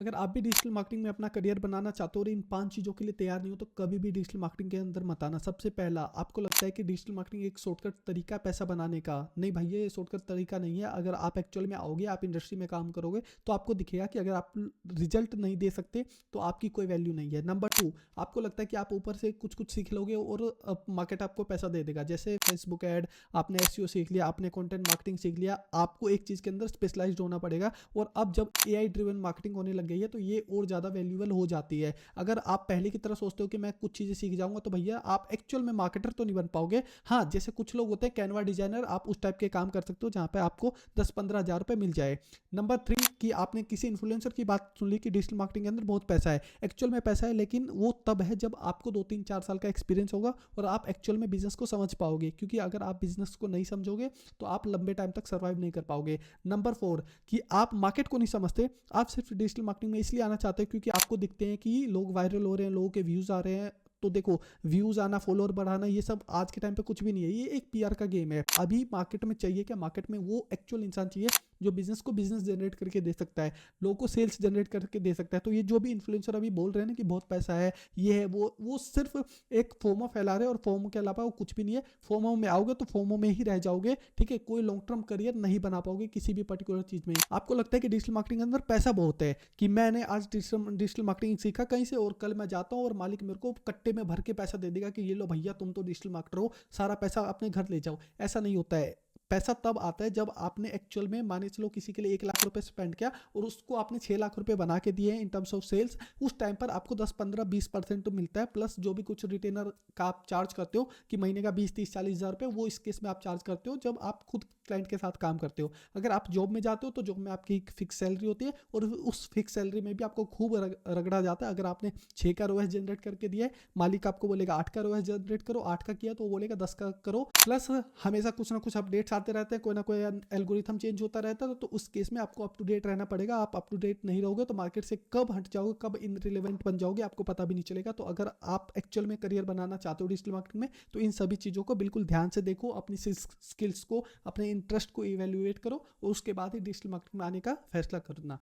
अगर आप भी डिजिटल मार्केटिंग में अपना करियर बनाना चाहते हो और इन 5 चीज़ों के लिए तैयार नहीं हो तो कभी भी डिजिटल मार्केटिंग के अंदर मत आना। सबसे पहला, आपको लगता है कि डिजिटल मार्केटिंग एक शॉर्टकट तरीका है पैसा बनाने का। नहीं भाई, ये शॉर्टकट तरीका नहीं है। अगर आप एक्चुअल में आओगे, आप इंडस्ट्री में काम करोगे तो आपको दिखेगा कि अगर आप रिजल्ट नहीं दे सकते तो आपकी कोई वैल्यू नहीं है। नंबर 2, आपको लगता है कि आप ऊपर से कुछ सीख लोगे और मार्केट आपको पैसा दे देगा। जैसे फेसबुक ऐड, आपने एसईओ सीख लिया, आपने कंटेंट मार्केटिंग सीख लिया, आपको एक चीज़ के अंदर स्पेशलाइज्ड होना पड़ेगा। और अब जब एआई ड्रिवन मार्केटिंग होने लग गई है तो ये और ज़्यादा वैल्यूएबल हो जाती है। अगर आप पहले की तरह सोचते हो कि मैं कुछ चीज़ें सीख जाऊंगा तो भैया आप एक्चुअल में मार्केटर तो नहीं बन पाओगे। हाँ, जैसे कुछ लोग होते हैं कैनवा डिजाइनर, आप उस टाइप के काम कर सकते हो जहाँ पे आपको 10-15 हज़ार रुपये मिल जाए। नंबर 3, कि आपने किसी इन्फ्लुएंसर की बात सुन ली कि डिजिटल मार्केटिंग के अंदर बहुत पैसा है। एक्चुअल में पैसा है, लेकिन वो तब है जब आपको 2-3-4 साल का एक्सपीरियंस होगा और आप एक्चुअल में बिजनेस को समझ पाओगे, क्योंकि अगर आप बिजनेस को नहीं समझोगे तो आप लंबे टाइम तक सर्वाइव नहीं कर पाओगे। नंबर 4, कि आप मार्केट को नहीं समझते, आप सिर्फ डिजिटल मार्केटिंग में इसलिए आना चाहते हैं क्योंकि आपको दिखते हैं कि लोग वायरल हो रहे हैं, लोगों के व्यूज आ रहे हैं। तो देखो, व्यूज आना, फॉलोअर बढ़ाना, ये सब आज के टाइम पे कुछ भी नहीं है, ये एक पीआर का गेम है। अभी मार्केट में चाहिए क्या? मार्केट में वो एक्चुअल इंसान चाहिए जो बिजनेस को बिजनेस जनरेट करके दे सकता है, लोगों को सेल्स जनरेट करके दे सकता है। तो ये जो भी इन्फ्लुएंसर अभी बोल रहे हैं ना कि बहुत पैसा है, ये है वो सिर्फ एक फोमो फैला रहे हैं, और फोमो के अलावा वो कुछ भी नहीं है। फोमो में आओगे तो फोमो में ही रह जाओगे, ठीक है? कोई लॉन्ग टर्म करियर नहीं बना पाओगे किसी भी पर्टिकुलर चीज में। आपको लगता है कि डिजिटल मार्केटिंग के अंदर पैसा बहुत है, कि मैंने आज डिजिटल मार्केटिंग सीखा कहीं से और कल मैं जाता हूँ और मालिक मेरे को कट्टे में भर के पैसा दे देगा कि ये लो भैया, तुम तो डिजिटल मार्केटर हो, सारा पैसा अपने घर ले जाओ। ऐसा नहीं होता है। पैसा तब आता है जब आपने एक्चुअल में, माने चलो किसी के लिए 1 लाख रुपए स्पेंड किया और उसको आपने 6 लाख रुपए बना के दिए हैं इन टर्म्स ऑफ सेल्स। उस टाइम पर आपको 10-15-20% तो मिलता है, प्लस जो भी कुछ रिटेनर का आप चार्ज करते हो कि महीने का 20-30-40 हज़ार रुपए, वो इस केस में आप चार्ज करते हो जब आप खुद क्लाइंट के साथ काम करते हो। अगर आप जॉब में जाते हो तो जॉब में आपकी एक फिक्स सैलरी होती है, और उस फिक्स सैलरी में भी आपको खूब रगड़ा जाता है। अगर आपने 6 का रोएस जनरेट करके दिया है, मालिक आपको बोलेगा 8 का रोएस जनरेट करो, 8 का किया तो वो बोलेगा 10 का करो। प्लस हमेशा कुछ ना कुछ अपडेट्स आते रहते हैं, कोई ना कोई एल्गोरिथम चेंज होता रहता है, तो उस केस में आपको अप टू डेट रहना पड़ेगा। आप अप टू डेट नहीं रहोगे तो मार्केट से कब हट जाओगे, कब इनरिलेवेंट बन जाओगे, आपको पता भी नहीं चलेगा। तो अगर आप एक्चुअल में करियर बनाना चाहते हो डिजिटल मार्केटिंग में, तो इन सभी चीज़ों को बिल्कुल ध्यान से देखो, अपनी स्किल्स को, अपने इंटरेस्ट को इवेल्युएट करो, और उसके बाद ही डिजिटल मार्केटिंग में आने का फैसला करना।